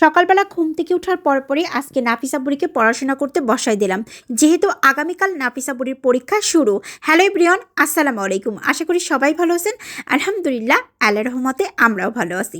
সকালবেলা ঘুম থেকে ওঠার পরপরই আজকে নাফিসা বুড়িকে পড়াশোনা করতে বসাই দিলাম, যেহেতু আগামীকাল নাফিসা বুড়ির পরীক্ষা শুরু। হ্যালো এভরিওয়ান, আসসালামু আলাইকুম। আশা করি সবাই ভালো আছেন। আলহামদুলিল্লাহ, আল্লাহর রহমতে আমরাও ভালো আছি।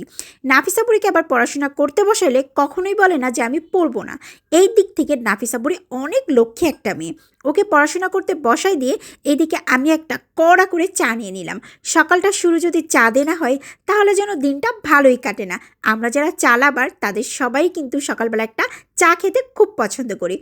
নাফিসা বুড়িকে আবার পড়াশোনা করতে বসাইলে কখনোই বলে না যে আমি পড়বো না। এই দিক থেকে নাফিসা বুড়ি অনেক লক্ষ্মী একটা মেয়ে। ওকে পড়াশোনা করতে বসাই দিয়ে এইদিকে আমি একটা কড়া করে চা নিয়ে নিলাম। সকালটা শুরু যদি চা দেনা হয় তাহলে যেন দিনটা ভালোই কাটে না। আমরা যারা চা লাভার তাদের সবাই কিন্তু সকালবেলা একটা চা খেতে খুব পছন্দ করি।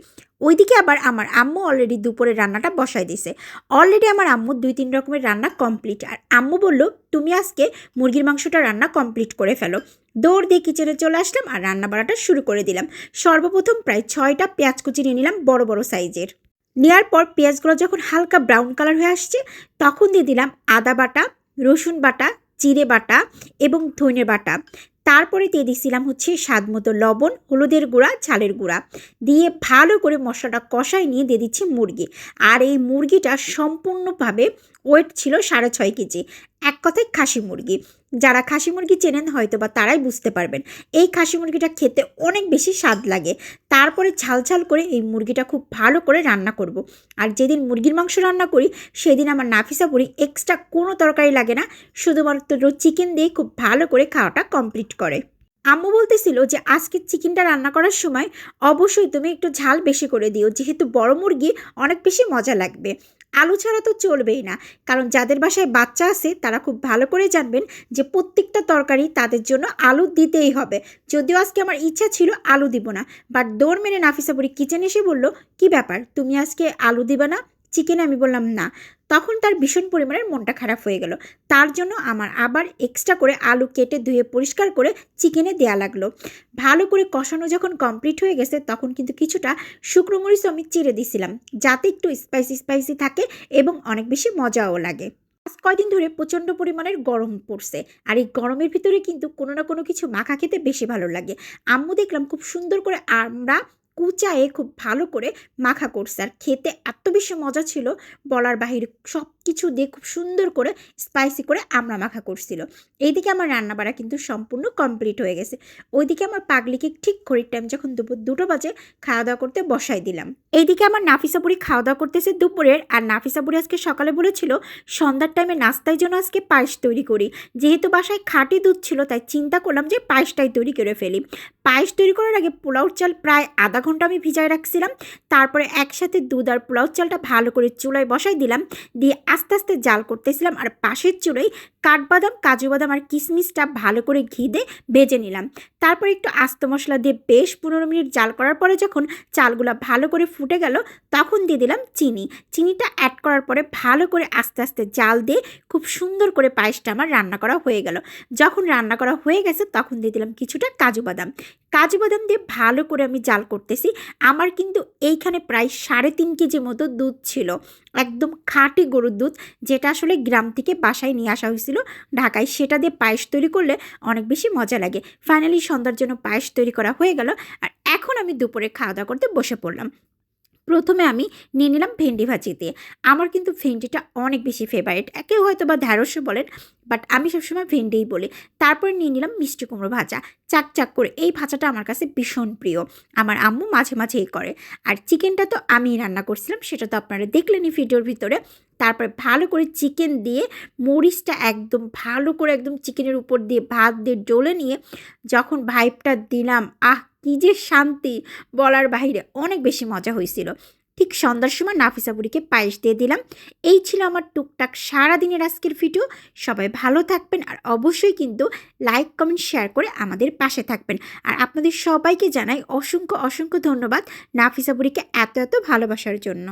ওইদিকে আবার আমার আম্মু অলরেডি দুপুরে রান্নাটা বসাই দিছে। অলরেডি আমার আম্মু 2-3 রকমের রান্না কমপ্লিট। আর আম্মু বলল, তুমি আজকে মুরগির মাংসটা রান্না কমপ্লিট করে ফেলো। দৌড় দিয়ে কিচেনে চলে আসলাম আর রান্না বাড়াটা শুরু করে দিলাম। সর্বপ্রথম প্রায় 6টা পেঁয়াজ কুচি নিয়ে নিলাম, বড় বড় সাইজের। নেওয়ার পর পেঁয়াজগুলো যখন হালকা ব্রাউন কালার হয়ে আসছে তখন দিয়ে দিলাম আদা বাটা, রসুন বাটা, জিরে বাটা এবং ধনে বাটা। তারপরে দিয়ে দিয়েছিলাম স্বাদ মতো লবণ, হলুদের গুঁড়া, ঝালের গুঁড়া দিয়ে ভালো করে মশলাটা কষাই নিয়ে দিয়ে দিচ্ছি মুরগি। আর এই মুরগিটা সম্পূর্ণভাবে ওয়েট ছিল 6.5 কেজি। এক কথায় খাসি মুরগি। যারা খাসি মুরগি চেনেন হয়তো বা তারাই বুঝতে পারবেন। এই খাসি মুরগিটা খেতে অনেক বেশি স্বাদ লাগে। তারপরে ঝাল করে এই মুরগিটা খুব ভালো করে রান্না করব। আর যেদিন মুরগির মাংস রান্না করি সেদিন আমার নাফিসা বুড়ি এক্সট্রা কোনো তরকারি লাগে না, শুধুমাত্র চিকেন দিয়ে খুব ভালো করে খাওয়াটা কমপ্লিট করে। আম্মু বলতেছিল যে আজকে চিকেনটা রান্না করার সময় অবশ্যই তুমি একটু ঝাল বেশি করে দিও, যেহেতু বড় মুরগি অনেক বেশি মজা লাগবে। আলু ছাড়া তো চলবেই না, কারণ যাদের বাসায় বাচ্চা আছে তারা খুব ভালো করে জানবেন যে প্রত্যেকটা তরকারি তাদের জন্য আলু দিতেই হবে। যদিও আজকে আমার ইচ্ছা ছিল আলু দিব না, বাট দৌড় মেরে নাফিসা বুড়ি কিচেনে এসে বলল, কি ব্যাপার, তুমি আজকে আলু দিবা না চিকেনে? আমি বললাম না। তখন তার ভীষণ পরিমাণের মনটা খারাপ হয়ে গেল। তার জন্য আমার আবার এক্সট্রা করে আলু কেটে ধুয়ে পরিষ্কার করে চিকেনে দেয়া লাগলো। ভালো করে কষানো যখন কমপ্লিট হয়ে গেছে তখন কিন্তু কিছুটা শুকনো মরিচ আমি চিড়ে দিয়েছিলাম, যাতে একটু স্পাইসি থাকে এবং অনেক বেশি মজাও লাগে। আজ কয়দিন ধরে প্রচণ্ড পরিমাণের গরম পড়ছে, আর এই গরমের ভিতরে কিন্তু কোনো না কোনো কিছু মাখা খেতে বেশি ভালো লাগে। আম্মু দেখলাম খুব সুন্দর করে আমরা কুচায়ে খুব ভালো করে মাখা করছে, আর খেতে এত বেশি মজা ছিল বলার বাহিরে। সব কিছু দিয়ে খুব সুন্দর করে স্পাইসি করে আমরা মাখা করছিল। এইদিকে আমার রান্নাবাড়া কিন্তু সম্পূর্ণ কমপ্লিট হয়ে গেছে। ওইদিকে আমার পাগলিকে ঠিক ঘড়ির টাইম যখন দুপুর 2টো বাজে খাওয়া দাওয়া করতে বসাই দিলাম। এইদিকে আমার নাফিসা বুড়ি খাওয়া দাওয়া করতেছে দুপুরের। আর নাফিসা বুড়ি আজকে সকালে বলেছিল সন্ধ্যার টাইমে নাস্তায় জন্য আজকে পায়েস তৈরি করি। যেহেতু বাসায় খাঁটি দুধ ছিল তাই চিন্তা করলাম যে পায়েসটাই তৈরি করে ফেলি। পায়েস তৈরি করার আগে পোলাওর চাল প্রায় আধা ঘন্টা আমি ভিজায় রাখছিলাম। তারপরে একসাথে দুধ আর পোলাওর চালটা ভালো করে চুলায় বসাই দিলাম, দিয়ে আস্তে আস্তে জাল করতেছিলাম। আর পাশের চুলোয় কাঠবাদাম, কাজু বাদাম আর কিশমিশটা ভালো করে ঘি দিয়ে ভেজে নিলাম। তারপর একটু আস্ত মশলা দিয়ে বেশ 15 মিনিট জাল করার পরে যখন চালগুলো ভালো করে ফুটে গেল তখন দিয়ে দিলাম চিনিটা অ্যাড করার পরে ভালো করে আস্তে আস্তে জাল দিয়ে খুব সুন্দর করে পায়েসটা আমার রান্না করা হয়ে গেল। যখন রান্না করা হয়ে গেছে তখন দিয়ে দিলাম কিছুটা কাজু বাদাম দিয়ে ভালো করে আমি জাল করতেছি। আমার কিন্তু এইখানে প্রায় 3.5 কেজি মতো দুধ ছিল, একদম খাঁটি গরুর দুধ, যেটা আসলে গ্রাম থেকে বাসায় নিয়ে আসা হয়েছিল ঢাকায়। সেটা দিয়ে পায়েস তৈরি করলে অনেক বেশি মজা লাগে। ফাইনালি সন্ধ্যার জন্য পায়েস তৈরি করা হয়ে গেল। আর এখন আমি দুপুরে খাওয়া দাওয়া করতে বসে পড়লাম। প্রথমে আমি নিয়ে নিলাম ভেন্ডি ভাজি দিয়ে। আমার কিন্তু ভেন্ডিটা অনেক বেশি ফেভারিট। কেউ হয়তো বা ঢ্যাঁড়সও বলেন, বাট আমি সবসময় ভেন্ডিই বলি। তারপরে নিয়ে নিলাম মিষ্টি কুমড়ো ভাজা, চাক করে। এই ভাজাটা আমার কাছে ভীষণ প্রিয়, আমার আম্মু মাঝে মাঝেই করে। আর চিকেনটা তো আমিই রান্না করছিলাম, সেটা তো আপনারা দেখলেনই ভিডিওর ভিতরে। তারপরে ভালো করে চিকেন দিয়ে মরিচটা একদম ভালো করে একদম চিকেনের উপর দিয়ে ভাত দিয়ে ডলে নিয়ে যখন ভাইবটা দিলাম, কী যে শান্তি বলার বাহিরে, অনেক বেশি মজা হয়েছিল। ঠিক সন্ধ্যার সময় নাফিসা বুড়িকে পায়েস দিয়ে দিলাম। এই ছিল আমার টুকটাক সারাদিনের আজকের ভিডিও। সবাই ভালো থাকবেন আর অবশ্যই কিন্তু লাইক কমেন্ট শেয়ার করে আমাদের পাশে থাকবেন। আর আপনাদের সবাইকে জানাই অসংখ্য ধন্যবাদ নাফিসা বুড়িকে এত ভালোবাসার জন্য।